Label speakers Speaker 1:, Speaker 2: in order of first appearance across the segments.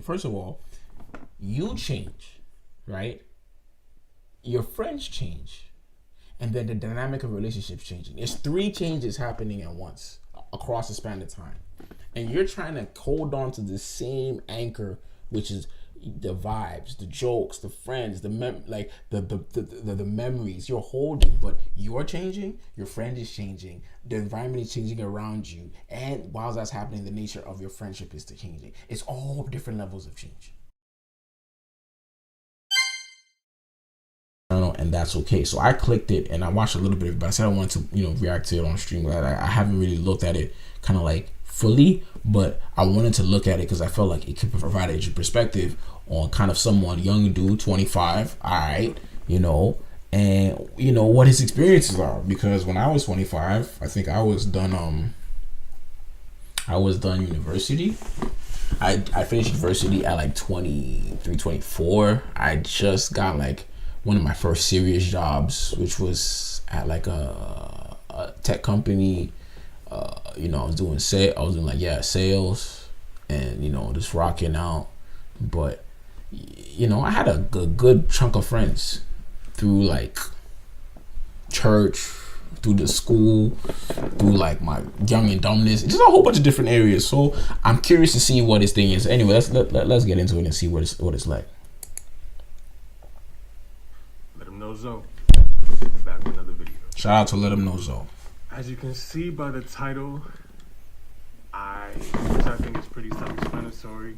Speaker 1: First of all, you change, right? Your friends change, and then the dynamic of relationships changing. There's three changes happening at once across the span of time, and you're trying to hold on to the same anchor, which is the vibes, the jokes, the friends, the memories you're holding. But you're changing, your friend is changing, the environment is changing around you, and while that's happening, the nature of your friendship is changing. It's all different levels of change. I don't know, and that's okay. So I clicked it and I watched a little bit of it, but I said I wanted to, react to it on stream. I haven't really looked at it kind of like fully, but I wanted to look at it because I felt like it could provide a perspective on kind of someone, young dude, 25, all right, and what his experiences are. Because when I was 25, I think I was done university. I finished university at like 23, 24. I just got like one of my first serious jobs, which was at like a tech company. I was doing sales, and just rocking out. But I had a good chunk of friends through like church, through the school, through like my young and dumbness, just a whole bunch of different areas. So I'm curious to see what his thing is. Anyway, let's get into it and see what it's like.
Speaker 2: Let him know Zo. Back with another video.
Speaker 1: Shout out to Let Him Know Zo.
Speaker 2: As you can see by the title, which I think is pretty self-explanatory,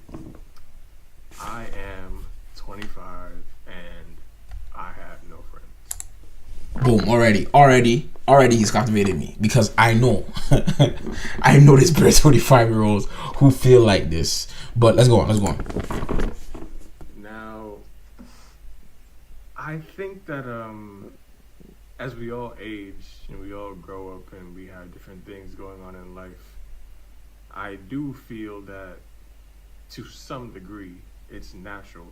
Speaker 2: I am 25 and I have no friends.
Speaker 1: Boom, already he's captivated me, because I know there's bare 25-year-olds who feel like this. But let's go on.
Speaker 2: Now, I think that as we all age and we all grow up and we have different things going on in life, I do feel that to some degree it's natural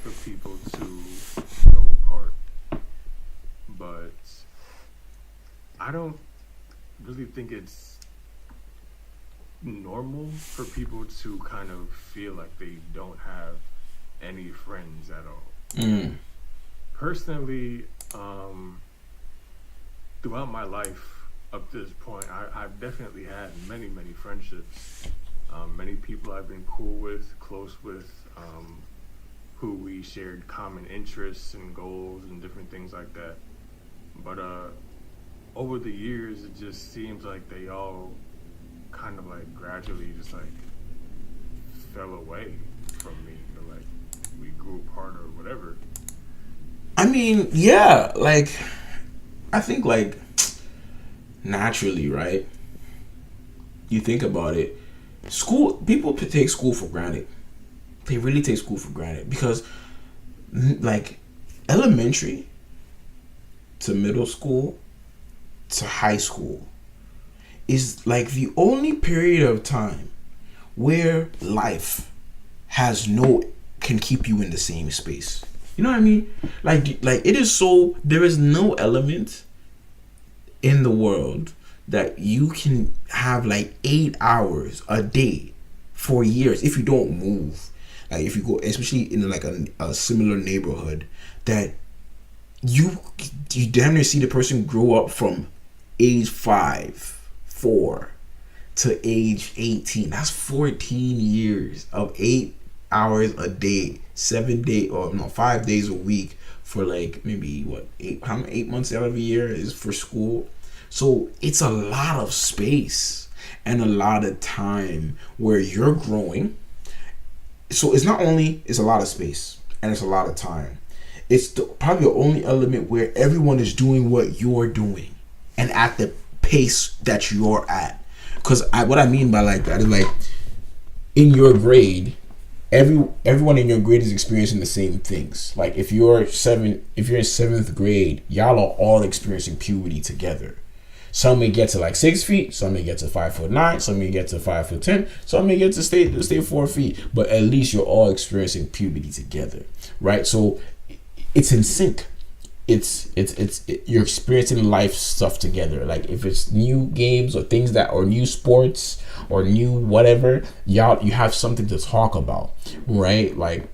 Speaker 2: for people to grow apart. But I don't really think it's normal for people to kind of feel like they don't have any friends at all. Personally, throughout my life up to this point, I've definitely had many friendships. Many people I've been cool with, close with, who we shared common interests and goals and different things like that. But over the years, it just seems like they all kind of like gradually just like fell away from me, or like we grew apart or whatever.
Speaker 1: I mean, yeah, like I think like naturally, right? You think about it, people take school for granted. They really take school for granted, because like elementary to middle school to high school is like the only period of time where life can keep you in the same space. You know what I mean? Like it is so, there is no element in the world that you can have like 8 hours a day for years if you don't move. Like if you go, especially in like a similar neighborhood, that you damn near see the person grow up from age 4 to age 18. That's 14 years of 8 hours a day, 5 days a week for like maybe 8 months out of a year is for school. So it's a lot of space and a lot of time where you're growing. So it's not only it's a lot of space and it's a lot of time, it's probably the only element where everyone is doing what you're doing and at the pace that you're at. Because what I mean by like that is like in your grade, everyone in your grade is experiencing the same things. Like if you're in 7th grade, y'all are all experiencing puberty together. Some may get to like 6 feet, some may get to 5'9", some may get to 5'10", some may get to stay 4 feet. But at least you're all experiencing puberty together, right? So it's in sync. you're experiencing life stuff together. Like if it's new games or things that or new sports or new whatever, you have something to talk about, right? Like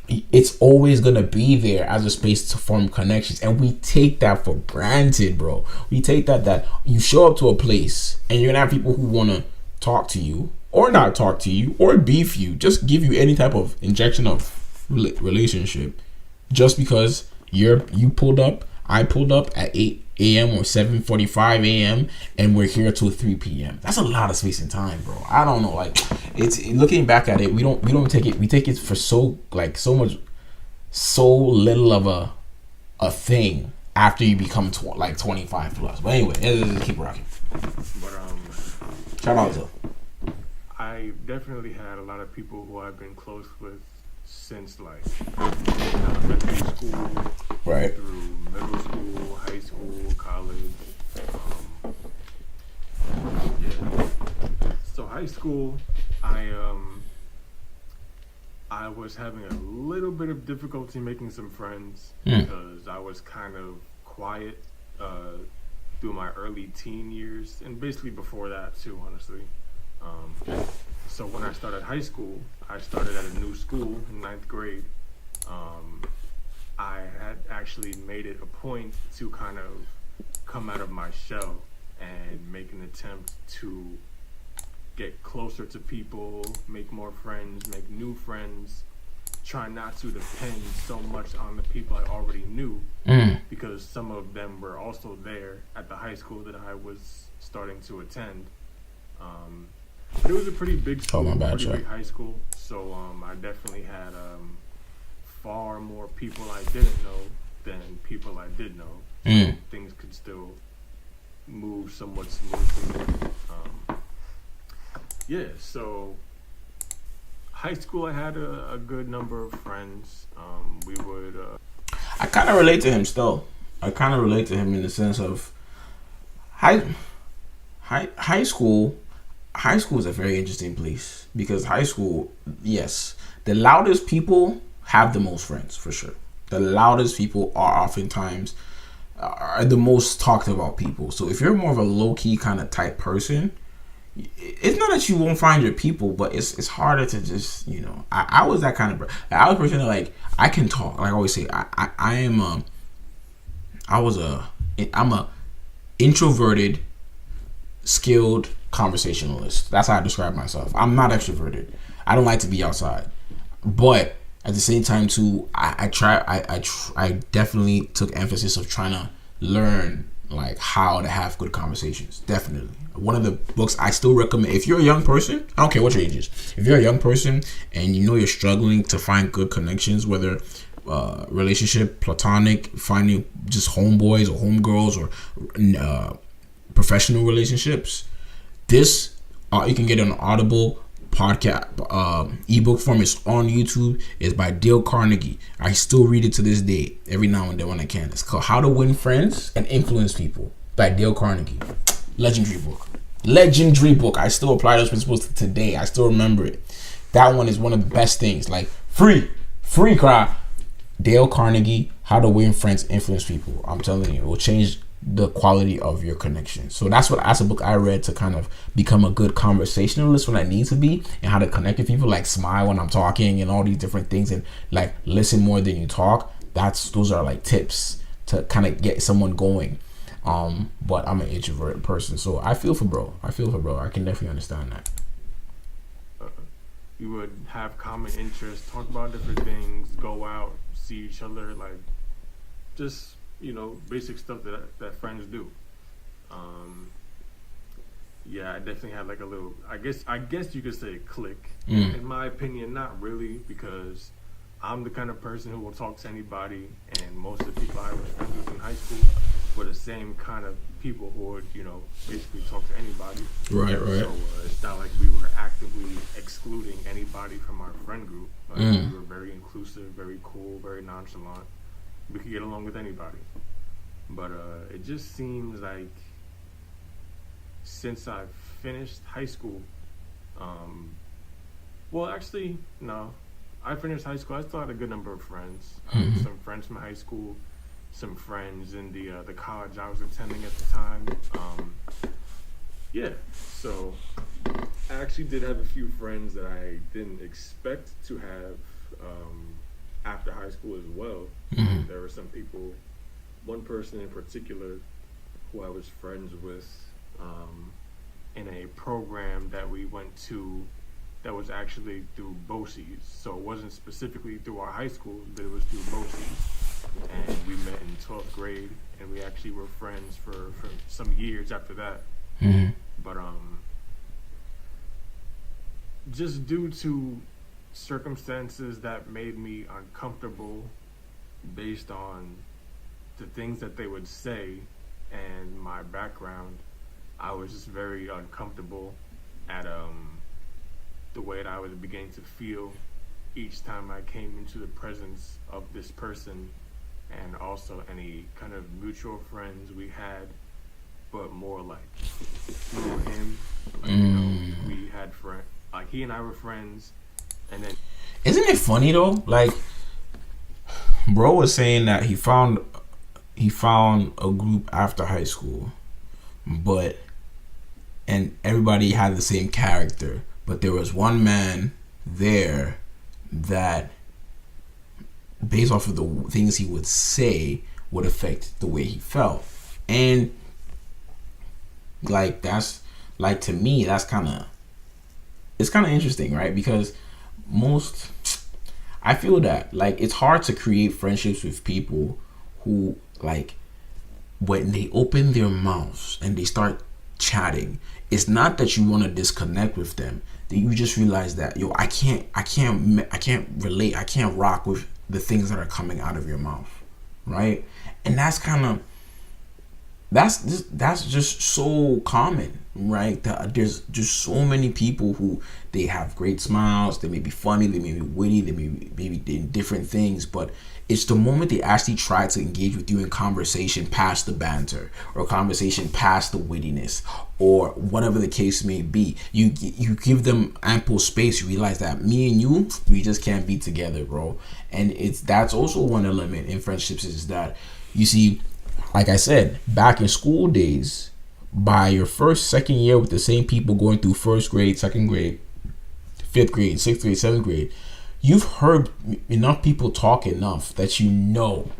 Speaker 1: it's always gonna be there as a space to form connections, and we take that for granted, bro. We take that you show up to a place and you're gonna have people who wanna talk to you or not talk to you or beef you, just give you any type of injection of relationship, just because you pulled up, I pulled up at 8 a.m. or 7:45 a.m. and we're here till 3 p.m. That's a lot of space and time, bro. I don't know, like it's looking back at it, we don't take it, we take it for so little of a thing after you become 25 plus. But anyway, let's keep rocking.
Speaker 2: But
Speaker 1: shout out to.
Speaker 2: I definitely had a lot of people who I've been close with since like elementary school,
Speaker 1: right,
Speaker 2: through middle school, high school, college. Yeah. So high school, I was having a little bit of difficulty making some friends because I was kind of quiet through my early teen years, and basically before that too, honestly. So when I started high school, I started at a new school in 9th grade. I had actually made it a point to kind of come out of my shell and make an attempt to get closer to people, make more friends, make new friends, try not to depend so much on the people I already knew, because some of them were also there at the high school that I was starting to attend. But it was a pretty big school, pretty big high school, so I definitely had far more people I didn't know than people I did know. Things could still move somewhat smoothly. Yeah, so high school I had a good number of friends. We would...
Speaker 1: I kind of relate to him still. I kind of relate to him in the sense of high school. High school is a very interesting place because high school, yes, the loudest people have the most friends for sure. The loudest people are oftentimes are the most talked about people. So if you're more of a low key kind of type person, it's not that you won't find your people, but it's harder to just, you know. I was that kind of I was a person that like I can talk. Like I always say, I'm a introverted, skilled conversationalist. That's how I describe myself. I'm not extroverted. I don't like to be outside, but at the same time too, I definitely took emphasis of trying to learn like how to have good conversations. Definitely one of the books I still recommend if you're a young person. I don't care what your age is. If you're a young person and you know you're struggling to find good connections, whether relationship, platonic, finding just homeboys or homegirls or professional relationships, this you can get an Audible podcast ebook form. Is on YouTube. It's by Dale Carnegie. I still read it to this day every now and then when I can. It's called How to Win Friends and Influence People by Dale Carnegie. Legendary book. I still apply those principles to today. I still remember it. That one is one of the best things. Like free cry. Dale Carnegie, How to Win Friends, Influence People. I'm telling you, it will change the quality of your connection. So that's a book I read to kind of become a good conversationalist when I need to be, and how to connect with people, like smile when I'm talking and all these different things, and like listen more than you talk. Those are like tips to kind of get someone going. But I'm an introverted person, so I feel for bro. I can definitely understand that.
Speaker 2: You would have common interests, talk about different things, go out, see each other, like just, you know, basic stuff that friends do. Yeah, I definitely had like a little, I guess you could say a clique. In my opinion, not really, because I'm the kind of person who will talk to anybody, and most of the people I was friends with in high school were the same kind of people who would, you know, basically talk to anybody.
Speaker 1: Right.
Speaker 2: So it's not like we were actively excluding anybody from our friend group. Like, we were very inclusive, very cool, very nonchalant. We could get along with anybody. But it just seems like since I've finished high school, well, actually, no. I finished high school. I still had a good number of friends. Some friends from high school, some friends in the college I was attending at the time. Yeah, so I actually did have a few friends that I didn't expect to have after high school as well.
Speaker 1: Mm-hmm.
Speaker 2: There were some people, one person in particular, who I was friends with in a program that we went to that was actually through BOCES. So it wasn't specifically through our high school, but it was through BOCES. And we met in 12th grade, and we actually were friends for some years after that.
Speaker 1: Mm-hmm.
Speaker 2: But just due to circumstances that made me uncomfortable based on the things that they would say and my background, I was just very uncomfortable at the way that I was beginning to feel each time I came into the presence of this person, and also any kind of mutual friends we had, but more like through him, like, you know, we had friends, like he and I were friends, and then
Speaker 1: Isn't it funny though? Like, bro was saying that he found a group after high school, and everybody had the same character, but there was one man there that, based off of the things he would say, would affect the way he felt. And like, that's like, to me, it's kind of interesting, right? Because I feel that, like, it's hard to create friendships with people who, like, when they open their mouths and they start chatting, it's not that you want to disconnect with them, that you just realize that, yo, I can't relate, I can't rock with the things that are coming out of your mouth, right? And that's just so common, right? There's just so many people who, they have great smiles, they may be funny, they may be witty, they may be doing different things, but it's the moment they actually try to engage with you in conversation past the banter, or conversation past the wittiness, or whatever the case may be, you give them ample space. You realize that me and you, we just can't be together, bro. And that's also one element in friendships, is that, you see, like I said, back in school days, by your second year with the same people, going through first grade, second grade, fifth grade, sixth grade, seventh grade, you've heard enough people talk enough that you know,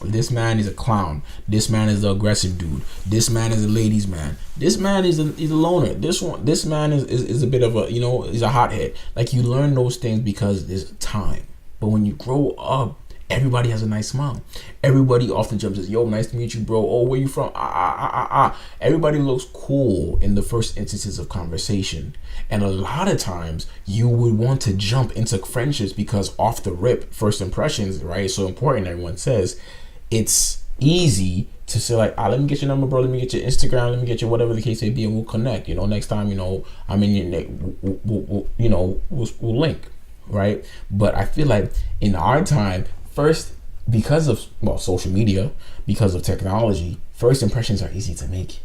Speaker 1: this man is a clown, this man is the aggressive dude, this man is a ladies man, this man is a loner, this man is a bit of a, he's a hothead. Like, you learn those things because there's time. But when you grow up, everybody has a nice smile. Everybody off the jump says, yo, nice to meet you, bro. Oh, where you from? Everybody looks cool in the first instances of conversation. And a lot of times you would want to jump into friendships because off the rip, first impressions, right? It's so important. Everyone says it's easy to say, like, let me get your number, bro. Let me get your Instagram. Let me get your whatever the case may be, and we'll connect. Next time, I'm in your, we'll link, right? But I feel like in our time, first, because of social media, because of technology, first impressions are easy to make,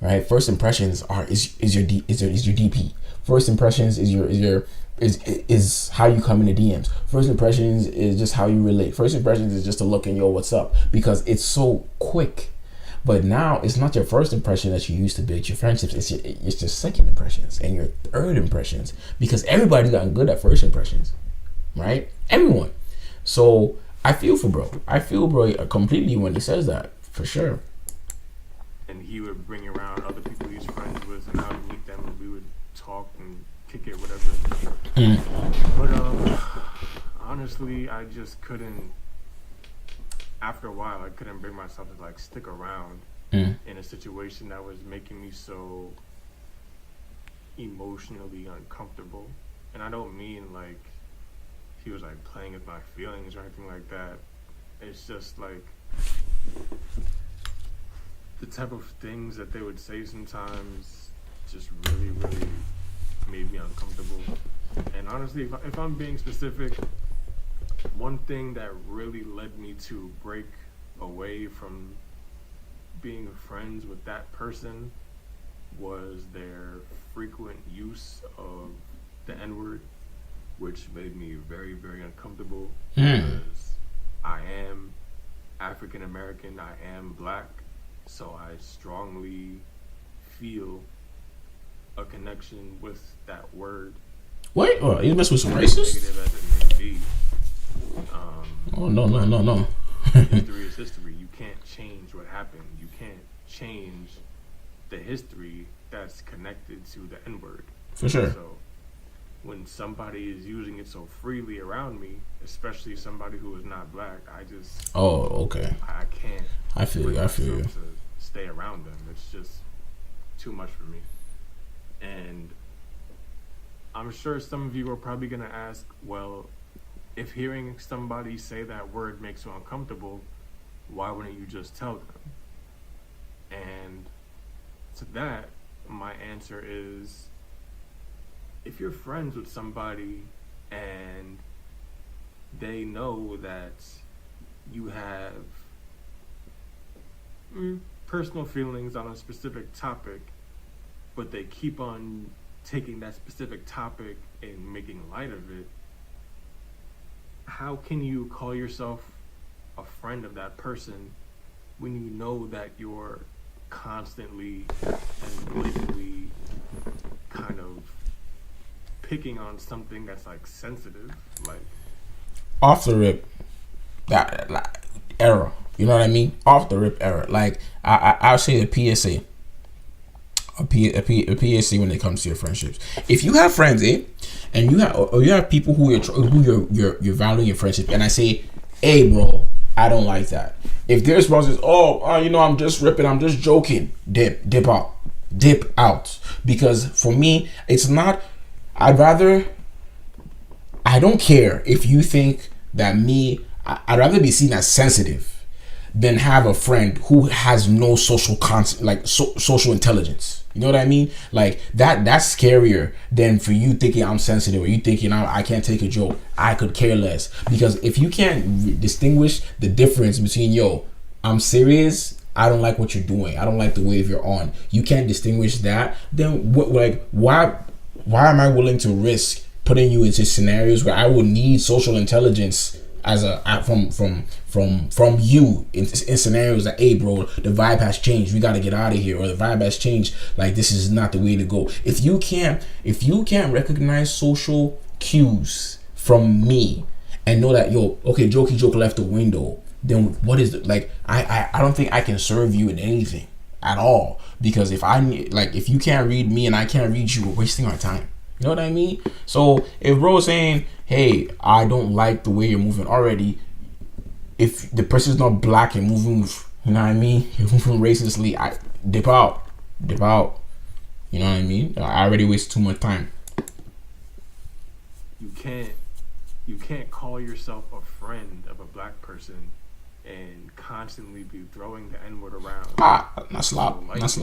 Speaker 1: right? First impressions is your DP. First impressions is how you come in the DMs. First impressions is just how you relate. First impressions is just a look and, yo, what's up? Because it's so quick. But now it's not your first impression that you use to build your friendships. It's your second impressions and your third impressions, because everybody's gotten good at first impressions, right? Everyone. So I feel for bro. I feel bro completely when he says that, for sure.
Speaker 2: And he would bring around other people he's friends with, and I would meet them, and we would talk and kick it, whatever. But honestly, I just couldn't. After a while, I couldn't bring myself to, like, stick around in a situation that was making me so emotionally uncomfortable. And I don't mean like he was, like, playing with my feelings or anything like that. It's just like the type of things that they would say sometimes just really, really made me uncomfortable. And honestly, if I'm being specific, one thing that really led me to break away from being friends with that person was their frequent use of the N-word, which made me very, very uncomfortable, because I am African American, I am black, so I strongly feel a connection with that word.
Speaker 1: What? Oh, you mess with some racists?
Speaker 2: Negative as it may be.
Speaker 1: Oh, no.
Speaker 2: History is history. You can't change what happened. You can't change the history that's connected to the N-word.
Speaker 1: For sure.
Speaker 2: So when somebody is using it so freely around me, especially somebody who is not black, I just...
Speaker 1: Oh, okay.
Speaker 2: I can't...
Speaker 1: I feel you.
Speaker 2: To stay around them. It's just too much for me. And I'm sure some of you are probably going to ask, well, if hearing somebody say that word makes you uncomfortable, why wouldn't you just tell them? And to that, my answer is, if you're friends with somebody and they know that you have personal feelings on a specific topic, but they keep on taking that specific topic and making light of it, how can you call yourself a friend of that person when you know that you're constantly and blatantly kind of picking on something that's like sensitive, like
Speaker 1: off the rip, that like, error. You know what I mean? Off the rip error. Like I'll say a PSA. A PSA when it comes to your friendships. If you have friends, and you have people who you're valuing your friendship, and I say, hey, bro, I don't like that. If their response is, I'm just ripping, I'm just joking, dip out. Because for me, it's not. I don't care if you think that I'd rather be seen as sensitive than have a friend who has no social social intelligence. You know what I mean? Like that's scarier than for you thinking I'm sensitive or you thinking I can't take a joke. I could care less. Because if you can't distinguish the difference between I'm serious, I don't like what you're doing, I don't like the wave you're on, you can't distinguish that, then why am I willing to risk putting you into scenarios where I would need social intelligence as from you in scenarios that, hey bro, the vibe has changed, we got to get out of here, or the vibe has changed, like this is not the way to go. If you can't recognize social cues from me and know that okay, jokey joke left the window, then what is it? Like I don't think I can serve you in anything at all, because if you can't read me and I can't read you, we're wasting our time. You know what I mean? So if bro is saying, hey, I don't like the way you're moving already, if the person's not black and moving, you know what I mean, you're moving racistly, I dip out. You know what I mean? I already wasted too much time.
Speaker 2: You can't call yourself a friend of a black person and constantly be throwing the N-word around.
Speaker 1: Not slap.
Speaker 2: As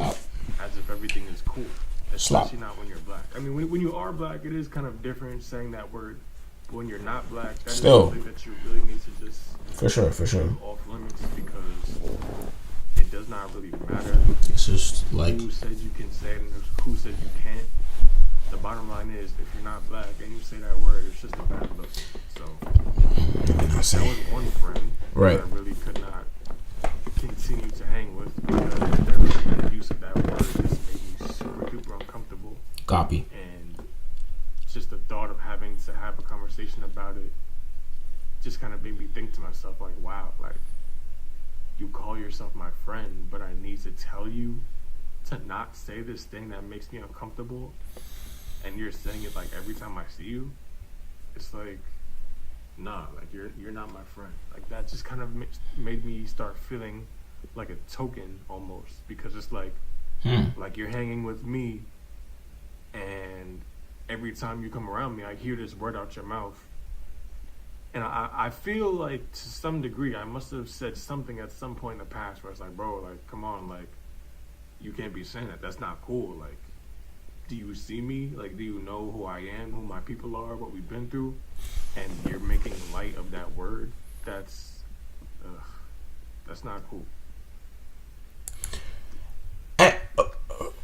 Speaker 2: if everything is cool. Especially not when you're black. I mean, when you are black, it is kind of different saying that word. But when you're not black, that's something that you really need to just
Speaker 1: for sure
Speaker 2: off limits, because it does not really matter.
Speaker 1: It's just like
Speaker 2: who said you can say it and who said you can't. The bottom line is, if you're not black and you say that word, it's just a bad look. So that was one friend that I really could not continue to hang with, because their use of that word just made me super duper uncomfortable.
Speaker 1: Copy.
Speaker 2: And just the thought of having to have a conversation about it just kind of made me think to myself, like, wow, like, you call yourself my friend, but I need to tell you to not say this thing that makes me uncomfortable, and you're saying it like every time I see you. It's like, nah, like you're not my friend. Like that just kind of made me start feeling like a token almost, because it's like you're hanging with me, and every time you come around me, I hear this word out your mouth, and I feel like to some degree I must have said something at some point in the past where it's like, bro, like, come on, like, you can't be saying that. That's not cool. Like, do you see me? Like, do you know who I am, who my people are, what we've been through? And you're making light of that word. That's not cool.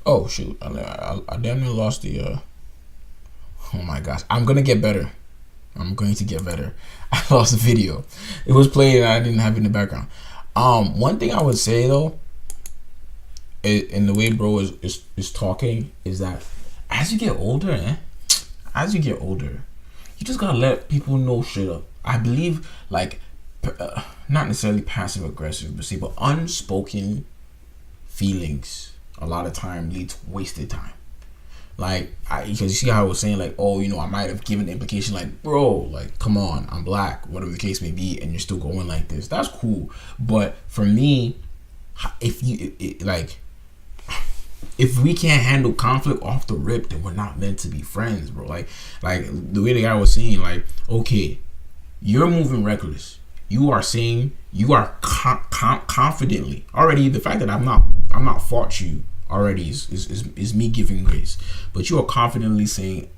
Speaker 1: Oh shoot! I damn near lost the. Oh my gosh! I'm gonna get better. I'm going to get better. I lost the video. It was playing and I didn't have it in the background. One thing I would say though, in the way bro is talking, is that as you get older, you just gotta let people know straight up. I believe like not necessarily passive aggressive, but unspoken feelings a lot of time lead to wasted time. Like, because you see how I was saying, like, oh, I might have given the implication, like, bro, like, come on, I'm black, whatever the case may be, and you're still going like this. That's cool. But for me, if we can't handle conflict off the rip, then we're not meant to be friends, bro. Like the way the guy was saying, like, okay, you're moving reckless. You are saying, you are confidently already. The fact that I'm not fought you already is me giving grace, but you are confidently saying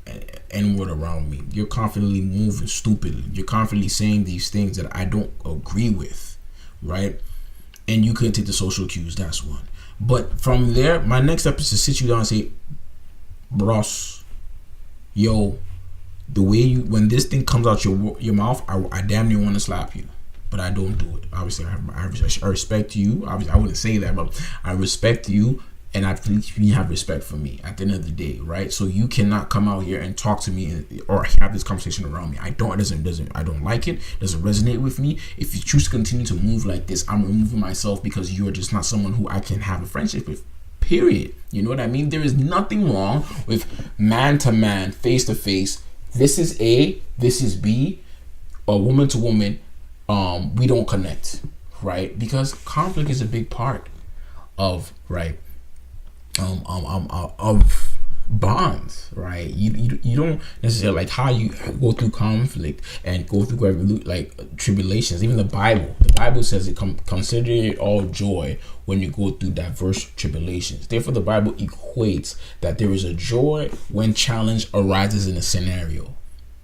Speaker 1: n-word around me. You're confidently moving stupidly. You're confidently saying these things that I don't agree with, right? And you couldn't take the social cues. That's one. But from there, my next step is to sit you down and say, bros, yo, the way when this thing comes out your mouth, I damn near want to slap you, but I don't do it. Obviously, I respect you. Obviously, I wouldn't say that, but I respect you. And I think you have respect for me at the end of the day, right? So you cannot come out here and talk to me or have this conversation around me. I don't like it. It doesn't resonate with me. If you choose to continue to move like this, I'm removing myself because you are just not someone who I can have a friendship with. Period. You know what I mean? There is nothing wrong with man to man, face to face. This is A, this is B, or woman to woman. We don't connect, right? Because conflict is a big part of, right? Of bonds, right? You don't necessarily, like, how you go through conflict and go through like tribulations. Even the Bible says it, consider it all joy when you go through diverse tribulations. Therefore, the Bible equates that there is a joy when challenge arises in a scenario.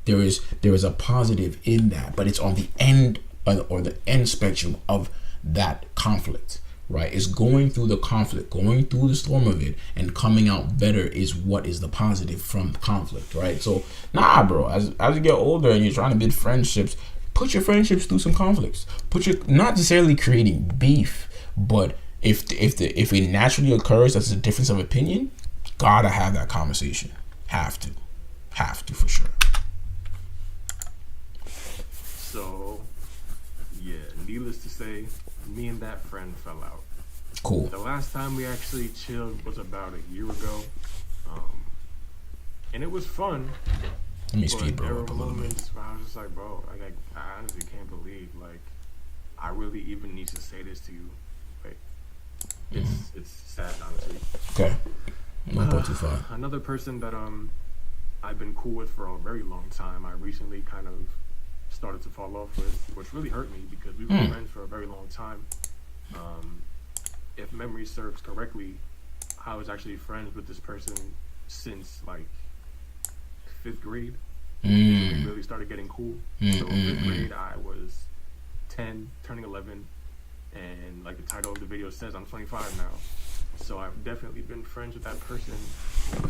Speaker 1: There is a positive in that, but it's on the end or the end spectrum of that conflict. Right, it's going through the conflict, going through the storm of it, and coming out better is what is the positive from the conflict, right? So, bro, as you get older and you're trying to build friendships, put your friendships through some conflicts. Not necessarily creating beef, but if it naturally occurs, that's a difference of opinion. Gotta have that conversation. Have to for sure.
Speaker 2: So, yeah, needless to say, me and that friend fell out.
Speaker 1: Cool.
Speaker 2: The last time we actually chilled was about a year ago, and it was fun.
Speaker 1: Let me speed bro
Speaker 2: there
Speaker 1: up a
Speaker 2: were
Speaker 1: little bit.
Speaker 2: moments where I was just like, bro, I honestly can't believe, like, I really even need to say this to you. Like, it's sad, honestly.
Speaker 1: Okay. 1.25.
Speaker 2: Another person that I've been cool with for a very long time, I recently kind of started to fall off with, which really hurt me because we were friends for a very long time. If memory serves correctly, I was actually friends with this person since like 5th grade. So we really started getting cool. So in 5th grade, I was 10, turning 11, and like the title of the video says, I'm 25 now. So I've definitely been friends with that person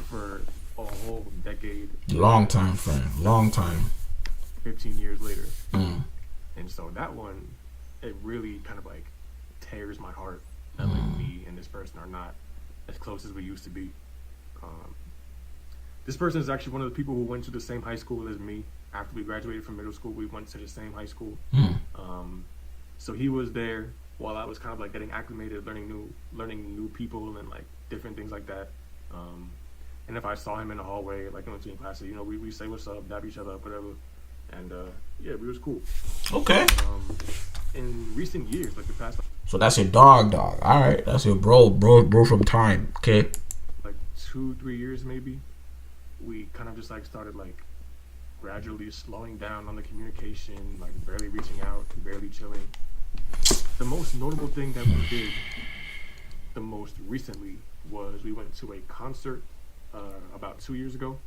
Speaker 2: for a whole decade.
Speaker 1: Long time friend. Long time.
Speaker 2: 15 years later. And so that one, it really kind of like tears my heart that like me and this person are not as close as we used to be. This person is actually one of the people who went to the same high school as me. After we graduated from middle school, we went to the same high school. So he was there while I was kind of like getting acclimated, learning new people and like different things like that. And if I saw him in the hallway, like in between classes, we say what's up, dab each other up, whatever. And yeah, we was cool.
Speaker 1: Okay.
Speaker 2: In recent years, like the past,
Speaker 1: So that's your dog. All right, that's your bro from time. Okay.
Speaker 2: like 2-3 years maybe, we kind of just like started like gradually slowing down on the communication, like barely reaching out, barely chilling. The most notable thing that we did the most recently was we went to a concert about 2 years ago,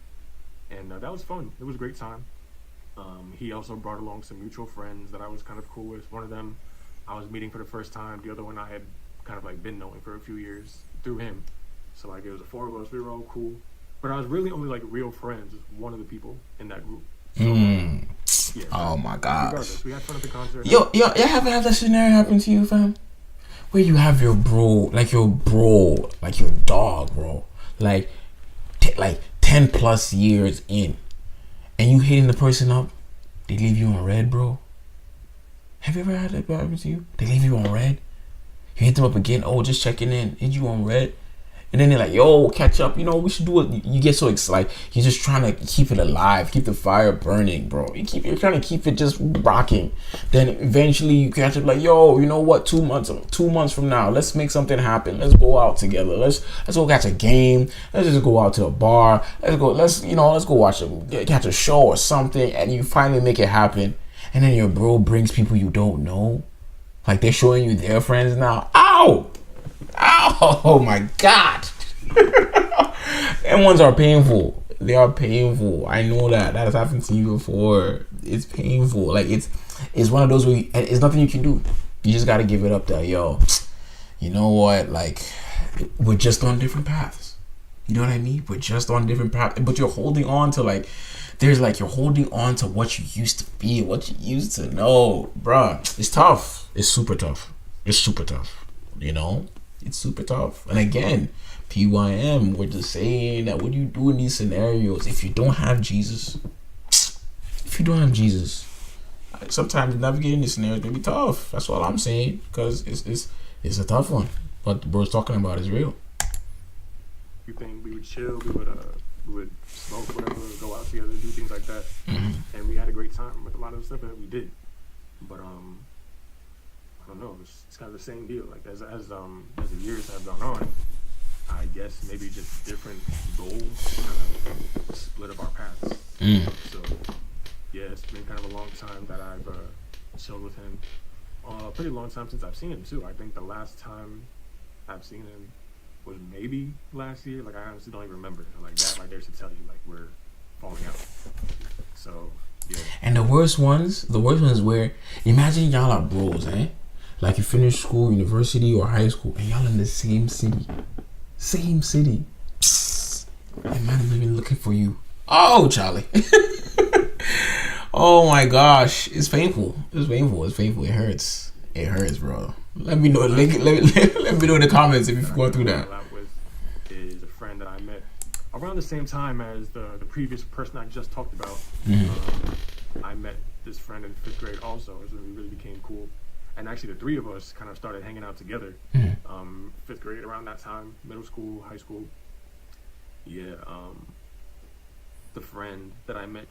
Speaker 2: and that was fun. It was a great time. He also brought along some mutual friends that I was kind of cool with. One of them I was meeting for the first time. The other one I had kind of like been knowing for a few years through him. So like it was 4 of us. We were all cool. But I was really only like real friends with one of the people in that group. So, yeah,
Speaker 1: oh my gosh.
Speaker 2: Regardless, we had fun at the concert.
Speaker 1: Yo, you ever have that scenario happen to you, fam? where you have your bro, like your dog, bro, like 10 plus years in, and you hitting the person up, they leave you on red, bro. Have you ever had that happen to you? They leave you on red. You hit them up again. Oh, just checking in. Hit you on red. And then they're like, yo, catch up. You know, we should do it. You get so excited. You're just trying to keep it alive. Keep the fire burning, bro. You're trying to keep it just rocking. Then eventually you catch up like, yo, you know what? 2 months from now, let's make something happen. Let's go out together. Let's go catch a game. Let's just go out to a bar. Let's go catch a show or something. And you finally make it happen. And then your bro brings people you don't know. Like they're showing you their friends now. Ow! Ow! Oh my God! Them ones are painful. They are painful. I know that. That has happened to you before. It's painful. Like it's one of those where it's nothing you can do. You just gotta give it up there. Yo, you know what? Like we're just on different paths. You know what I mean? We're just on different paths. But you're holding on to you're holding on to what you used to be, what you used to know, bruh. It's tough. It's super tough. It's super tough. You know, it's super tough. And again, PYM, we're just saying that what do you do in these scenarios if you don't have Jesus? Sometimes navigating these scenarios can be tough. That's all I'm saying, because it's a tough one. But the bro's talking about is real.
Speaker 2: You think we would chill? We would smoke, whatever, go out together, do things like that, and we had a great time with a lot of the stuff that we did. But I don't know. It's kind of the same deal. Like as the years have gone on, I guess maybe just different goals kind of split up our paths. So yeah, it's been kind of a long time that I've chilled with him. Pretty long time since I've seen him too. I think the last time I've seen him was maybe last year. Like I honestly don't even remember. Like that right there should tell you like we're falling out. So yeah.
Speaker 1: And the worst ones where imagine y'all are bros, eh? Like you finish school, university or high school, and y'all in the same city. And man, I'm even looking for you. Oh, Charlie. Oh my gosh, it's painful. It hurts, bro. Let me know. Let me know in the comments if you've gone through that.
Speaker 2: Is a friend that I met around the same time as the previous person I just talked about. I met this friend in 5th grade also, so we really became cool. And actually, the three of us kind of started hanging out together. 5th grade, around that time, middle school, high school. Yeah, the friend that I met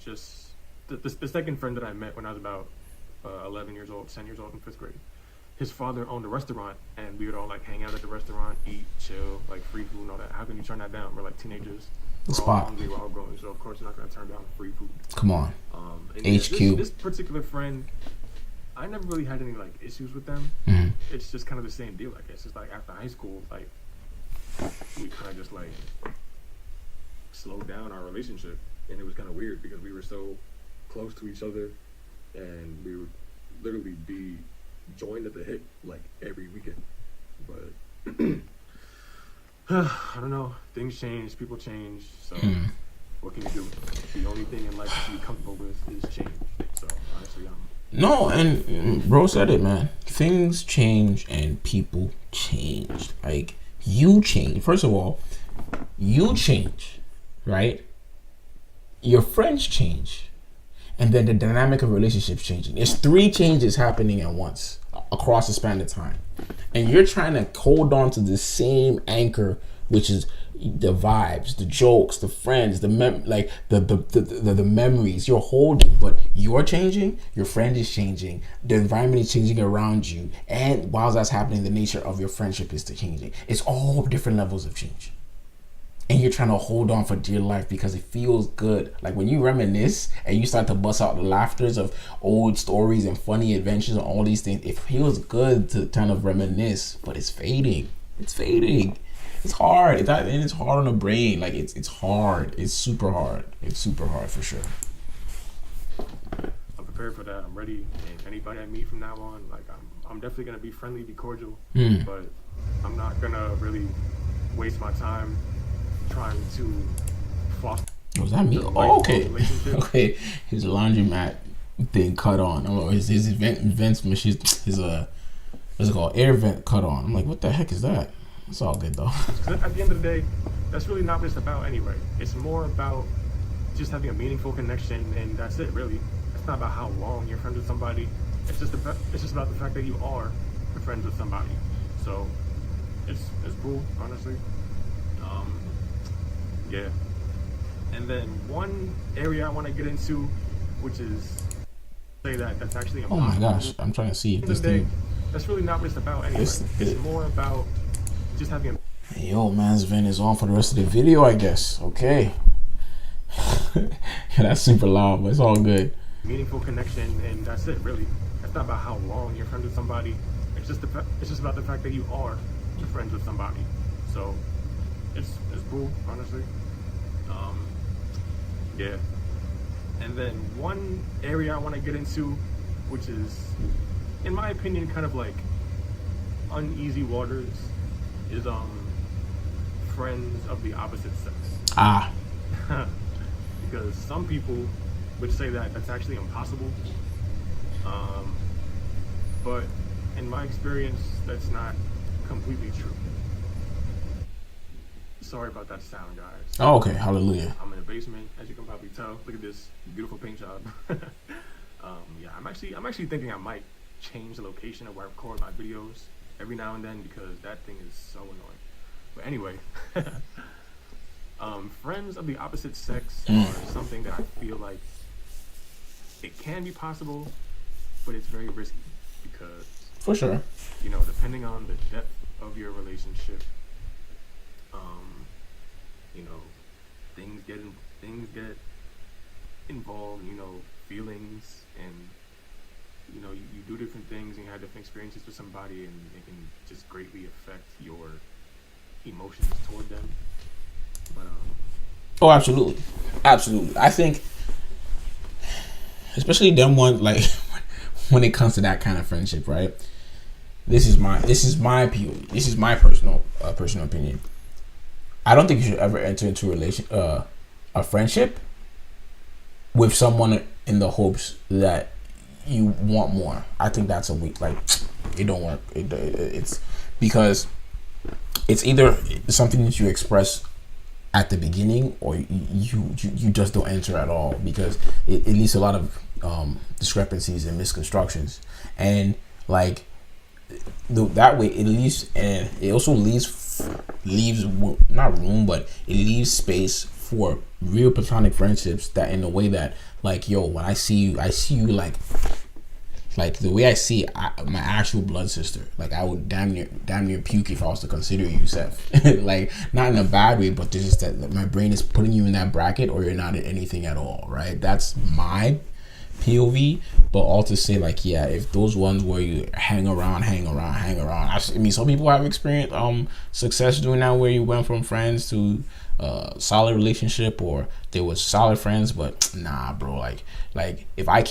Speaker 2: the second friend that I met when I was about 11 years old, 10 years old in 5th grade. His father owned a restaurant, and we would all like hang out at the restaurant, eat, chill, like free food and all that. How can you turn that down? We're like teenagers. We're all hungry, we're all growing, so of course you're not gonna turn down free food.
Speaker 1: Come on.
Speaker 2: HQ. This particular friend, I never really had any like issues with them. It's just kind of the same deal, I guess. It's like after high school, like we kind of just like slowed down our relationship, and it was kind of weird because we were so close to each other, and we would literally be joined at the hip like every weekend. But I don't know. Things change, people change. So what can you do? The only thing in life to be comfortable with is change. So honestly,
Speaker 1: no, and bro said it, man. Things change and people change. Like you change. First of all, you change, right? Your friends change. And then the dynamic of relationships changing. There's 3 changes happening at once across the span of time. And you're trying to hold on to the same anchor, which is the vibes, the jokes, the friends, the memories you're holding. But you're changing, your friend is changing, the environment is changing around you. And while that's happening, the nature of your friendship is changing. It's all different levels of change. And you're trying to hold on for dear life because it feels good. Like when you reminisce and you start to bust out the laughters of old stories and funny adventures and all these things, it feels good to kind of reminisce, but it's fading. It's hard. It's hard on the brain. Like it's hard. It's super hard. It's super hard for sure.
Speaker 2: I'm prepared for that. I'm ready. And anybody I meet from now on, like I'm definitely gonna be friendly, be cordial, but I'm not gonna really waste my time trying to foster.
Speaker 1: Was that me? Oh, okay. Okay. His laundromat thing cut on. Oh, his events machine. what's it called, air vent cut on. I'm like, what the heck is that? It's all good though.
Speaker 2: At the end of the day, that's really not what it's about anyway. It's more about just having a meaningful connection, and that's it, really. It's not about how long you're friends with somebody. It's just about the fact that you are friends with somebody. So it's cool, honestly. Yeah. And then one area I want to get into, which is say that's actually impossible.
Speaker 1: Oh my gosh, I'm trying to see if this thing.
Speaker 2: That's really not what it's about anyway. It's more about just having a...
Speaker 1: Yo, man's vent is on for the rest of the video, I guess. Okay. Yeah, that's super loud, but it's all good.
Speaker 2: Meaningful connection, and that's it, really. It's not about how long you're friends with somebody. It's just about the fact that you are friends with somebody. So it's cool, honestly. Yeah. And then one area I want to get into, which is, in my opinion, kind of like uneasy waters, is friends of the opposite sex.
Speaker 1: Ah.
Speaker 2: Because some people would say that that's actually impossible. But in my experience, that's not completely true. Sorry about that sound, guys.
Speaker 1: Oh, okay. Hallelujah.
Speaker 2: I'm in the basement, as you can probably tell. Look at this beautiful paint job. Yeah, I'm actually thinking I might change the location of where I record my videos every now and then, because that thing is so annoying. But anyway, friends of the opposite sex are something that I feel like it can be possible, but it's very risky, because
Speaker 1: For sure.
Speaker 2: you know, depending on the depth of your relationship, you know, things get involved, you know, feelings, and you know, you do different things and you have different experiences with somebody, and it can just greatly affect your emotions toward them. But
Speaker 1: Oh, absolutely. Absolutely. I think, especially them one, like, when it comes to that kind of friendship, right? This is my POV. This is my personal opinion. I don't think you should ever enter into a friendship with someone in the hopes that you want more. I think that's a weak, like, it don't work. It's because it's either something that you express at the beginning, or you just don't enter at all, because it leads to a lot of discrepancies and misconstructions, and like that way it leaves, and it also leaves not room, but it leaves space for real platonic friendships, that in a way that, like, yo, when I see you like the way I see my actual blood sister. Like, I would damn near puke if I was to consider you, Seth. Like, not in a bad way, but there's just that my brain is putting you in that bracket, or you're not in anything at all, right? That's my POV. But all to say, like, yeah, if those ones where you hang around. I mean, some people have experienced success doing that, where you went from friends to solid relationship, or they were solid friends. But nah, bro, like if I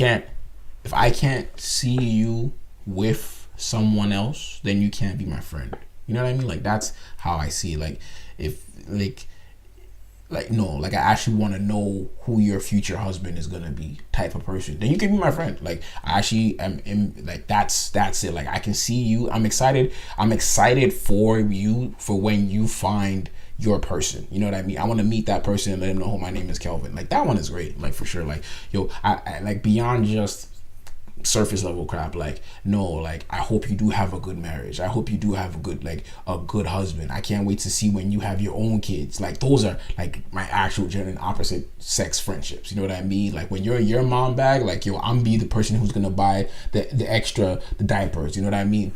Speaker 1: can't see you with someone else, then you can't be my friend. You know what I mean? Like, that's how I see it. Like, if no, like, I actually want to know who your future husband is gonna be, type of person, then you can be my friend. Like, I actually am like, that's it. Like, I can see you. I'm excited for you, for when you find your person. You know what I mean? I want to meet that person and let them know, oh, my name is Kelvin. Like, that one is great. Like, for sure. Like, yo, I like, beyond just surface level crap, like, no, like, I hope you do have a good marriage. I hope you do have a good husband. I can't wait to see when you have your own kids. Like, those are like my actual genuine opposite sex friendships. You know what I mean? Like, when you're in your mom bag, like, yo, I'm be the person who's gonna buy the diapers. You know what I mean?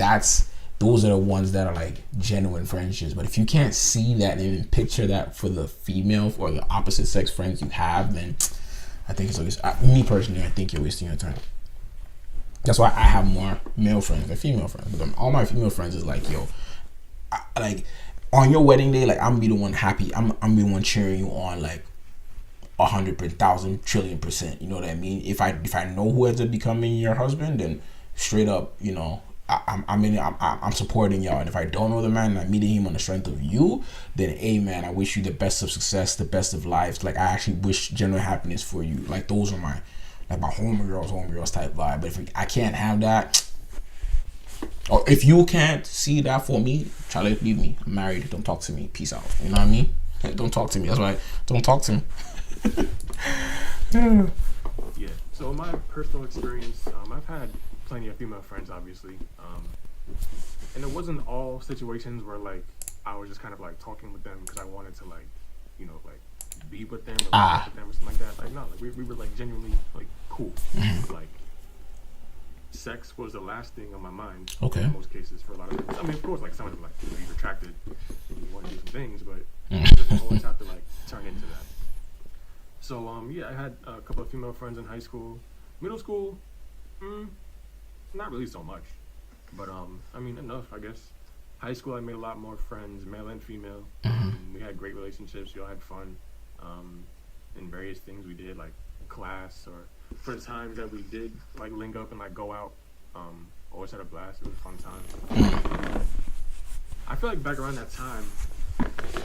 Speaker 1: Those are the ones that are like genuine friendships. But if you can't see that and picture that for the female or the opposite sex friends you have, then I think it's me personally, I think you're wasting your time. That's why I have more male friends than female friends. But all my female friends is like, yo, like, on your wedding day, like, I'm gonna be the one happy. I'm be the one cheering you on, like, 100,000 trillion%. You know what I mean? If I know who ends up becoming your husband, then straight up, you know, I'm supporting y'all. And if I don't know the man and I'm meeting him on the strength of you, then, hey, man, I wish you the best of success, the best of lives. Like, I actually wish general happiness for you. Like, those are my homegirls type vibe. But if I can't have that, Or if you can't see that for me, Charlie, leave me. I'm married. Don't talk to me. Peace out. You know what I mean? Don't talk to me. That's right. Don't talk to me.
Speaker 2: Yeah. So in my personal experience, I've had plenty of female friends, obviously, and it wasn't all situations where like I was just kind of like talking with them because I wanted to like, like be with them or like, with them or something like that. Like no, like we were like genuinely like cool. Like sex was the last thing on my mind.
Speaker 1: Okay.
Speaker 2: In most cases, for a lot of people. I mean, of course, like some of them like you're attracted, and you want to do some things, but it doesn't always have to like turn into that. So yeah, I had a couple of female friends in high school. Middle school, not really so much, but I mean enough, I guess. High school, I made a lot more friends, male and female. We had great relationships. We all had fun in various things we did, like class or for the times that we did like link up and like go out. Always had a blast. It was a fun time. I feel like back around that time,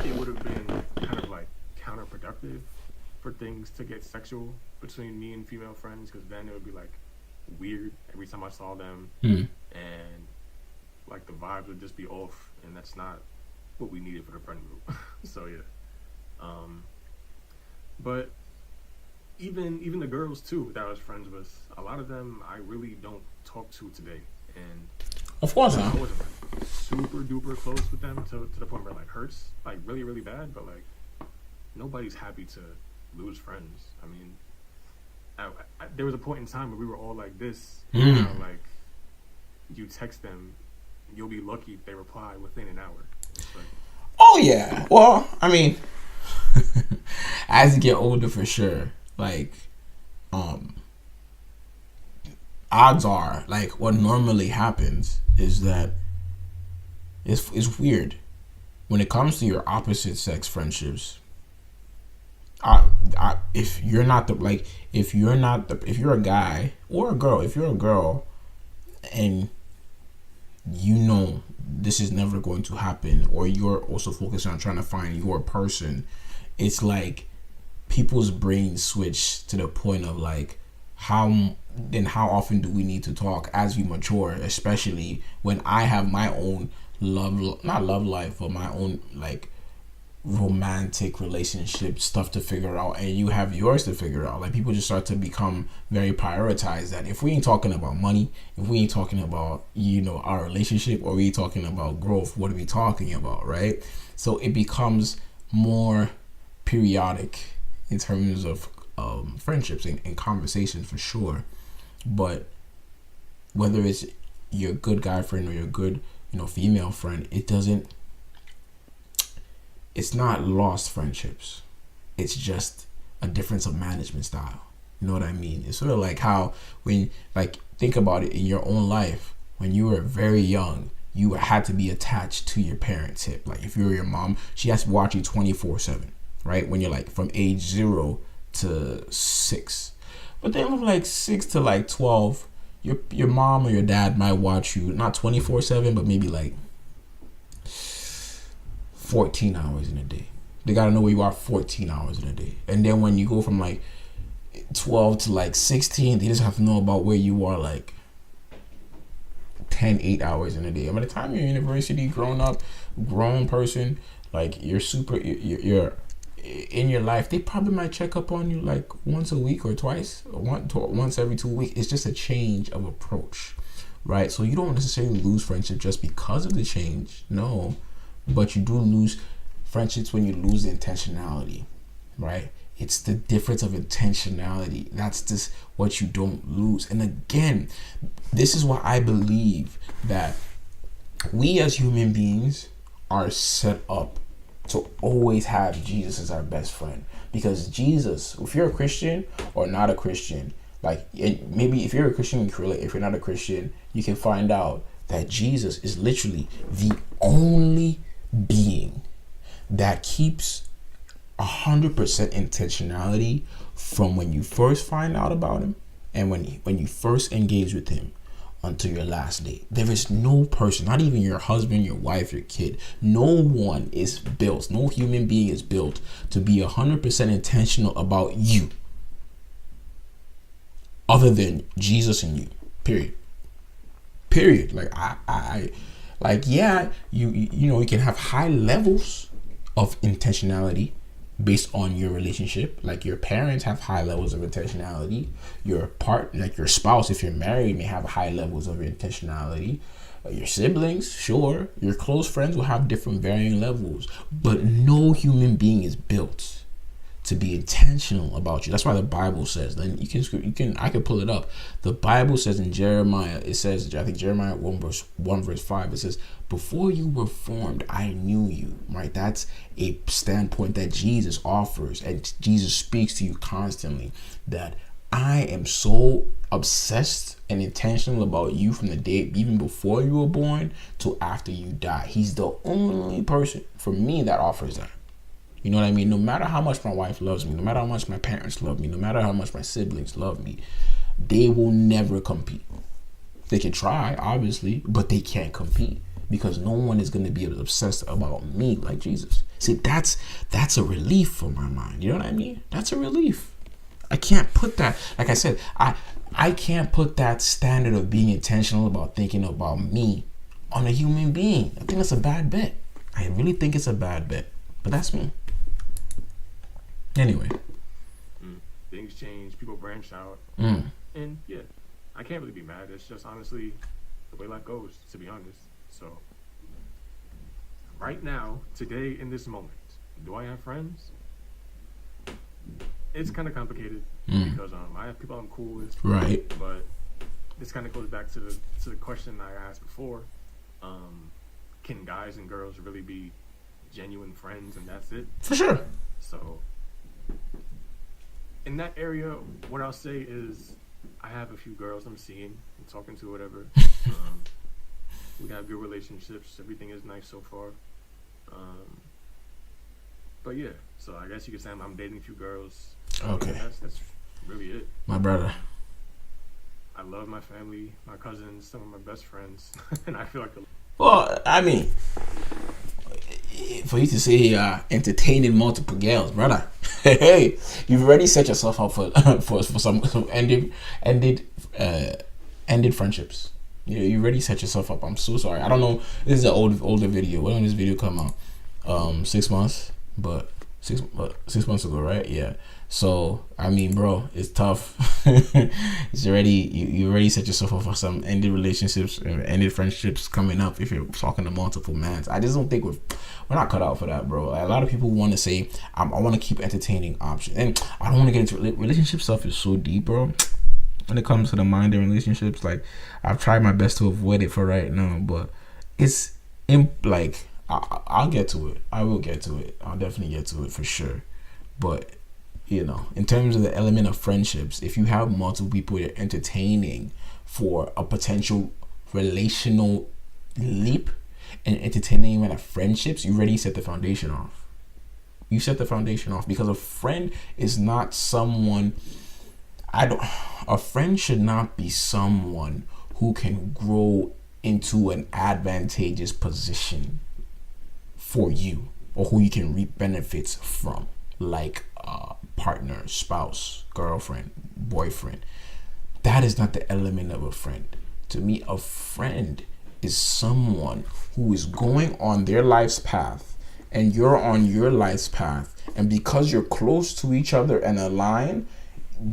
Speaker 2: it would have been kind of like counterproductive for things to get sexual between me and female friends, because then it would be like weird every time I saw them, and like the vibes would just be off, and that's not what we needed for the friend group. So yeah, but even the girls too that I was friends with, a lot of them I really don't talk to today, and
Speaker 1: of course
Speaker 2: I wasn't like super duper close with them to the point where it like hurts like really really bad, but like nobody's happy to lose friends. I mean, there was a point in time where we were all like this, like you text them, you'll be lucky if they reply within an hour. Like,
Speaker 1: oh yeah, well, I mean, as you get older, for sure, like, odds are, like, what normally happens is that it's weird when it comes to your opposite sex friendships. If you're a guy or a girl, if you're a girl and you know this is never going to happen, or you're also focused on trying to find your person, it's like people's brains switch to the point of like, how often do we need to talk as we mature, especially when I have my own not love life, but my own like romantic relationship stuff to figure out, and you have yours to figure out. Like, people just start to become very prioritized, that if we ain't talking about money, if we ain't talking about our relationship, or we ain't talking about growth, what are we talking about, right? So it becomes more periodic in terms of friendships and conversations, for sure. But whether it's your good guy friend or your good female friend, it's not lost friendships. It's just a difference of management style. You know what I mean? It's sort of like how think about it in your own life. When you were very young, you had to be attached to your parents' hip. Like, if you were your mom, she has to watch you 24/7, right? When you're like from age 0 to 6. But then from like 6 to like 12, your mom or your dad might watch you not 24/7, but maybe like 14 hours in a day. They gotta know where you are 14 hours in a day. And then when you go from like 12 to like 16, they just have to know about where you are like 8 hours in a day. And by the time you're in university, grown person, like you're in your life, they probably might check up on you like once a week or twice, or once every 2 weeks. It's just a change of approach, right? So you don't necessarily lose friendship just because of the change, no. But you do lose friendships when you lose the intentionality, right? It's the difference of intentionality. That's just what you don't lose. And again, this is why I believe that we as human beings are set up to always have Jesus as our best friend. Because Jesus, if you're a Christian or not a Christian, like, maybe if you're a Christian, you can relate. If you're not a Christian, you can find out that Jesus is literally the only being that keeps 100% intentionality from when you first find out about him and when you first engage with him until your last day. There is no person, not even your husband, your wife, your kid, no one is built, no human being is built to be 100% intentional about you other than Jesus and you, period. Period. Like like yeah, you know, you can have high levels of intentionality based on your relationship. Like your parents have high levels of intentionality. Like your spouse, if you're married, may have high levels of intentionality. Your siblings, sure. Your close friends will have different varying levels, but no human being is built to be intentional about you. That's why the Bible says. Then I can pull it up. The Bible says in Jeremiah, it says, I think Jeremiah 1 verse 5, it says, before you were formed, I knew you. Right? That's a standpoint that Jesus offers, and Jesus speaks to you constantly, that I am so obsessed and intentional about you from the day even before you were born till after you die. He's the only person for me that offers that. You know what I mean? No matter how much my wife loves me, no matter how much my parents love me, no matter how much my siblings love me, they will never compete. They can try, obviously, but they can't compete, because no one is going to be obsessed about me like Jesus. See, that's a relief for my mind. You know what I mean? That's a relief. I can't put that, like I said, I can't put that standard of being intentional about thinking about me on a human being. I think that's a bad bet. I really think it's a bad bet, but that's me. Anyway,
Speaker 2: things change, people branch out, and yeah, I can't really be mad. It's just honestly the way life goes, to be honest. So right now, today, in this moment, do I have friends? It's kind of complicated because I have people I'm cool with,
Speaker 1: right?
Speaker 2: But this kind of goes back to the question I asked before. Can guys and girls really be genuine friends, and that's it?
Speaker 1: For sure.
Speaker 2: So in that area, what I'll say is I have a few girls I'm seeing and talking to, whatever. We have good relationships. Everything is nice so far. But yeah, so I guess you could say I'm dating a few girls.
Speaker 1: Okay.
Speaker 2: That's really it.
Speaker 1: My brother.
Speaker 2: I love my family, my cousins, some of my best friends, and I feel like
Speaker 1: well, I mean, for you to say entertaining multiple girls, brother, hey, you've already set yourself up for some ended friendships. You already set yourself up. I'm so sorry. I don't know. This is an older video. When did this video come out? 6 months, but 6 months ago, right? Yeah. So I mean, bro, it's tough. It's already you already set yourself up for some ended relationships and ended friendships coming up if you're talking to multiple mans. I just don't think we're not cut out for that, bro. A lot of people want to say I want to keep entertaining options, and I don't want to get into relationship stuff. Is so deep, bro. When it comes to the mind and relationships, like I've tried my best to avoid it for right now, but it's like I'll get to it. I will get to it. I'll definitely get to it for sure. But you know, in terms of the element of friendships, if you have multiple people you're entertaining for a potential relational leap and entertaining them at friendships, you already set the foundation off. You set the foundation off, because a friend is not someone. A friend should not be someone who can grow into an advantageous position for you, or who you can reap benefits from, like partner, spouse, girlfriend, boyfriend. That is not the element of a friend. To me, a friend is someone who is going on their life's path and you're on your life's path, and because you're close to each other and aligned,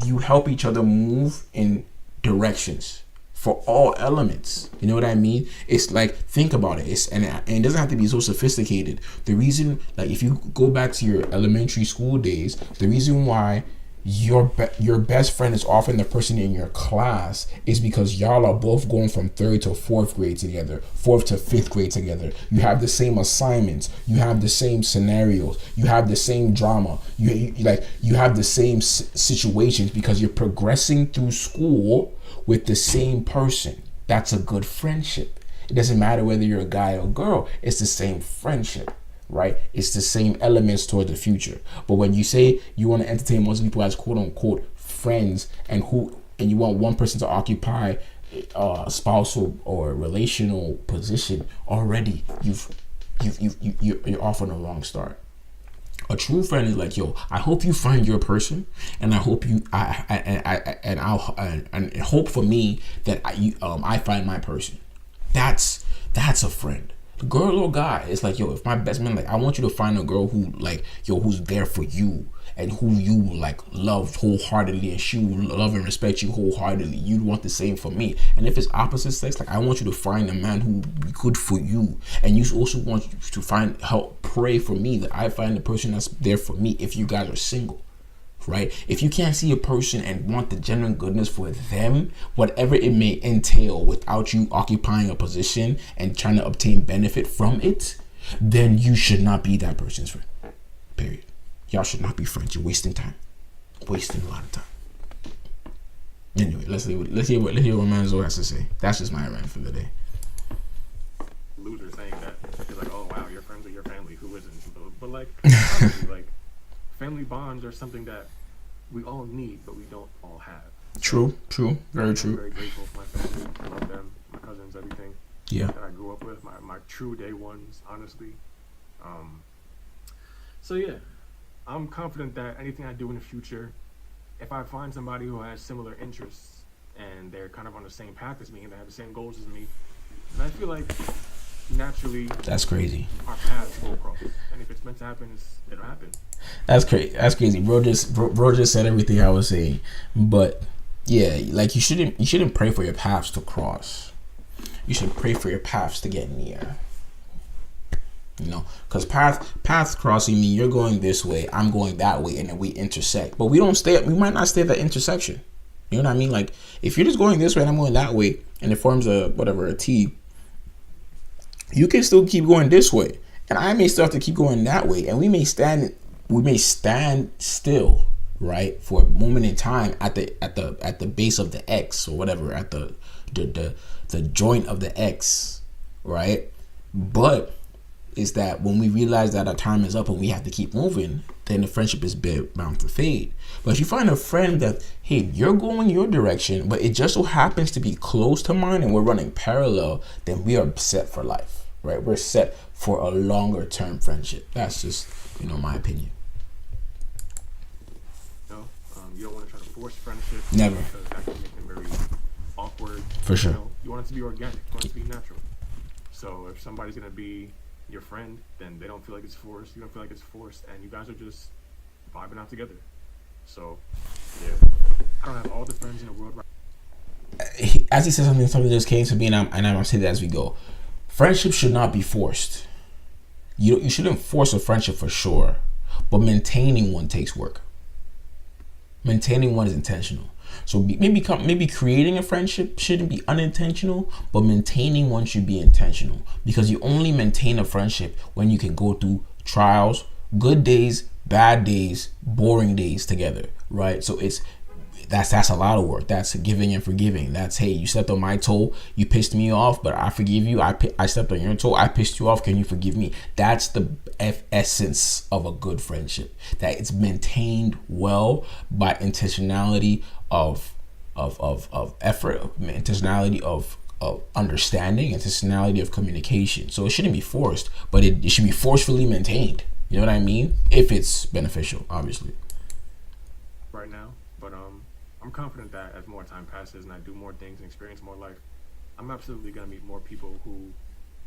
Speaker 1: you help each other move in directions for all elements. You know what I mean? It's like, think about it. And it doesn't have to be so sophisticated. The reason, like, if you go back to your elementary school days, the reason why your best friend is often the person in your class is because y'all are both going from 3rd to 4th grade together, 4th to 5th grade together. You have the same assignments, you have the same scenarios, you have the same drama, you have the same situations, because you're progressing through school with the same person. That's a good friendship. It doesn't matter whether you're a guy or girl, it's the same friendship, right? It's the same elements toward the future. But when you say you want to entertain most people as quote unquote friends, and you want one person to occupy a spousal or relational position, already you're off on a wrong start. A true friend is like, yo, I hope you find your person, and I hope and hope for me that I find my person. That's a friend. Girl or guy, it's like, yo, if my best man, like, I want you to find a girl who, like, yo, who's there for you and who you, like, love wholeheartedly, and she will love and respect you wholeheartedly. You'd want the same for me. And if it's opposite sex, like, I want you to find a man who will be good for you, and you also want to help pray for me that I find the person that's there for me if you guys are single. Right? If you can't see a person and want the genuine goodness for them, whatever it may entail, without you occupying a position and trying to obtain benefit from it, then you should not be that person's friend. Period. Y'all should not be friends. You're wasting time. Wasting a lot of time. Anyway, let's hear what Manzo has to say. That's just my rant for the day.
Speaker 2: Loser saying that. It's like, oh wow, you're friends with your family. Who isn't? But like, honestly, like, family bonds are something that we all need, but we don't all have.
Speaker 1: True, very true.
Speaker 2: I'm very grateful for my family. I love them, my cousins, everything.
Speaker 1: Yeah.
Speaker 2: That I grew up with, my true day ones, honestly. So yeah, I'm confident that anything I do in the future, if I find somebody who has similar interests and they're kind of on the same path as me and they have the same goals as me, then I feel like naturally,
Speaker 1: that's crazy,
Speaker 2: our paths will cross. And if it's meant to happen, it'll happen.
Speaker 1: That's crazy. Bro just said everything I was saying. But yeah, like, you shouldn't pray for your paths to cross. You should pray for your paths to get near. You know, because path crossing mean you're going this way, I'm going that way, and then we intersect. But we might not stay at that intersection. You know what I mean? Like, if you're just going this way and I'm going that way, and it forms a T, you can still keep going this way, and I may still have to keep going that way, and we may stand still, right, for a moment in time at the base of the X or whatever, at the joint of the X, right? But is that when we realize that our time is up and we have to keep moving, then the friendship is bound to fade. But if you find a friend that, hey, you're going your direction, but it just so happens to be close to mine and we're running parallel, then we are set for life, right? We're set for a longer term friendship. That's just, my opinion.
Speaker 2: No, you don't want to try to force friendship.
Speaker 1: Never.
Speaker 2: Because that can make them very awkward.
Speaker 1: For sure.
Speaker 2: You want it to be organic. You want it to be natural. So if somebody's going to be your friend, then they don't feel like it's forced. You don't feel like it's forced, and you guys are just vibing out together. So, yeah, I don't have all the friends in the world right.
Speaker 1: As he said, something just came to me, and I'm saying that as we go. Friendship should not be forced. You shouldn't force a friendship for sure, but maintaining one takes work. Maintaining one is intentional. So maybe creating a friendship shouldn't be unintentional, but maintaining one should be intentional, because you only maintain a friendship when you can go through trials, good days, bad days, boring days together, right? So that's a lot of work. That's giving and forgiving. That's, hey, you stepped on my toe, you pissed me off, but I forgive you. I stepped on your toe, I pissed you off, can you forgive me? That's the essence of a good friendship, that it's maintained well by intentionality of effort, intentionality of understanding, intentionality of communication. So it shouldn't be forced, but it should be forcefully maintained. You know what I mean? If it's beneficial, obviously.
Speaker 2: Right now, but I'm confident that as more time passes and I do more things and experience more life, I'm absolutely gonna meet more people who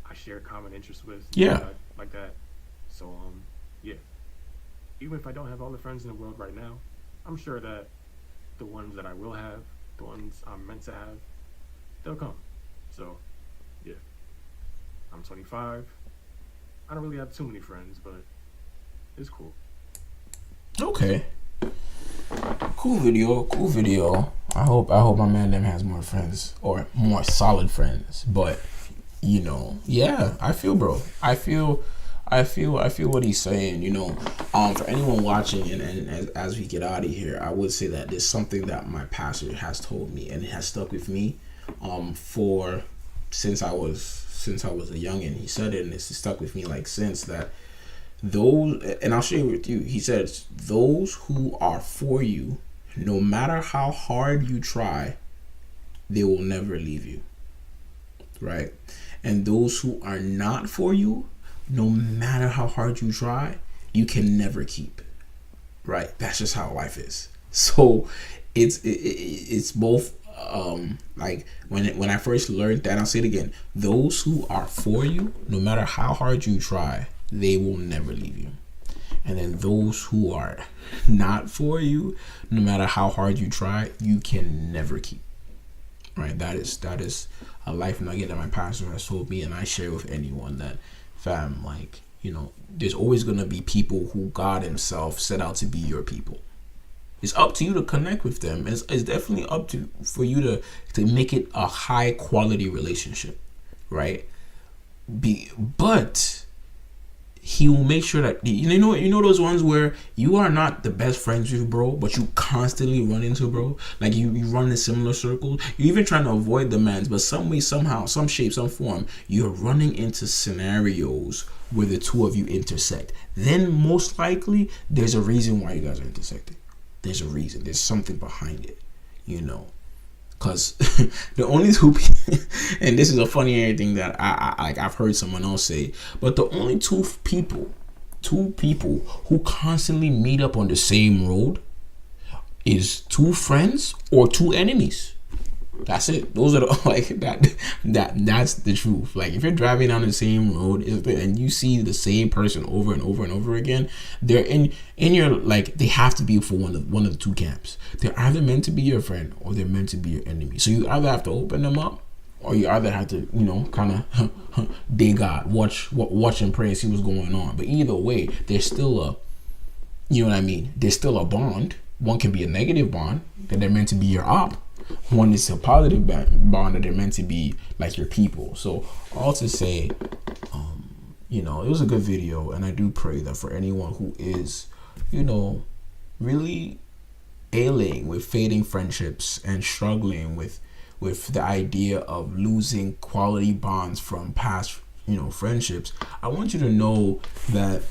Speaker 2: I share common interests with.
Speaker 1: Yeah.
Speaker 2: Like that. So yeah. Even if I don't have all the friends in the world right now, I'm sure that the ones that I will have, the ones I'm meant to have, they'll come. So yeah. I'm 25. I don't really have too many friends, but it's cool.
Speaker 1: Okay. Cool video. I hope my man them has more friends, or more solid friends. But yeah, I feel, bro. I feel what he's saying. For anyone watching, and as we get out of here, I would say that there's something that my pastor has told me, and it has stuck with me since I was a youngin'. He said it, and it's stuck with me since that. Those, and I'll share it with you. He says, those who are for you, no matter how hard you try, they will never leave you. Right? And those who are not for you, no matter how hard you try, you can never keep. Right? That's just how life is. So it's both like when I first learned that, I'll say it again, those who are for you, no matter how hard you try, they will never leave you. And then those who are not for you, no matter how hard you try, you can never keep. Right? That is a life nugget that my pastor has told me, and I share with anyone that, fam, like, there's always gonna be people who God Himself set out to be your people. It's up to you to connect with them. It's definitely up for you to make it a high quality relationship, right? But He will make sure that you know those ones where you are not the best friends with bro, but you constantly run into bro. Like you run in similar circles. You're even trying to avoid the mans, but some way, somehow, some shape, some form, you're running into scenarios where the two of you intersect. Then most likely there's a reason why you guys are intersecting. There's a reason. There's something behind it, because the only two people, and this is a funny thing that I've heard someone else say, but the only two people who constantly meet up on the same road is two friends or two enemies. That's it. Those are the that's the truth. Like if you're driving down the same road and you see the same person over and over and over again, they're in your, like, they have to be for one of the two camps. They're either meant to be your friend or they're meant to be your enemy. So you either have to open them up, or you either have to kind of dig God, watch and pray and see what's going on. But either way, there's still there's still a bond. One can be a negative bond that they're meant to be your op. One is a positive bond that they're meant to be like your people. So all to say, it was a good video, and I do pray that for anyone who is, really ailing with fading friendships and struggling with the idea of losing quality bonds from past, friendships, I want you to know that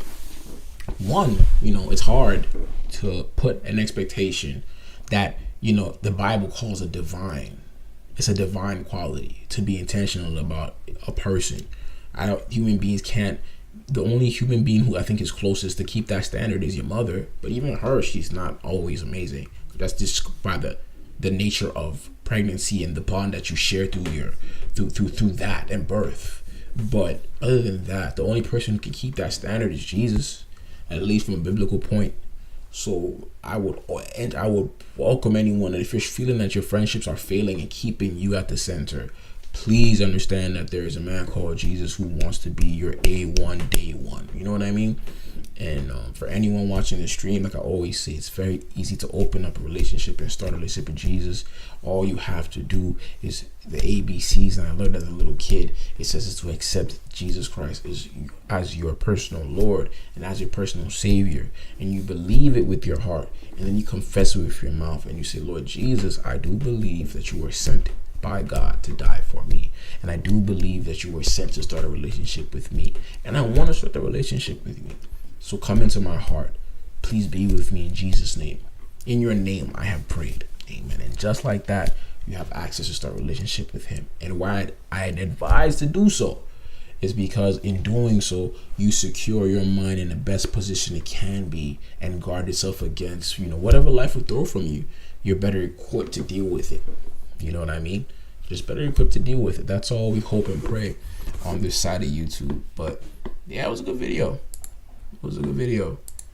Speaker 1: one, it's hard to put an expectation that the Bible calls a divine. It's a divine quality to be intentional about a person. Human beings can't. The only human being who I think is closest to keep that standard is your mother. But even her, she's not always amazing. That's just by the nature of pregnancy and the bond that you share through that and birth. But other than that, the only person who can keep that standard is Jesus, at least from a biblical point. So I would welcome anyone that if you're feeling that your friendships are failing and keeping you at the center, please understand that there is a man called Jesus who wants to be your A1 day one. You know what I mean? And for anyone watching the stream, like I always say, it's very easy to open up a relationship and start a relationship with Jesus. All you have to do is the ABCs, and I learned as a little kid, it says it's to accept Jesus Christ as your personal Lord and as your personal Savior, and you believe it with your heart, and then you confess it with your mouth, and you say, Lord Jesus, I do believe that you were sent by God to die for me, and I do believe that you were sent to start a relationship with me, and I want to start a relationship with you. So come into my heart. Please be with me in Jesus' name. In your name I have prayed. Amen. And just like that, you have access to start a relationship with Him. And why I'd advise to do so is because in doing so, you secure your mind in the best position it can be and guard itself against, whatever life will throw from you. You're better equipped to deal with it. You know what I mean? Just better equipped to deal with it. That's all we hope and pray on this side of YouTube. But yeah, it was a good video. It was a good video.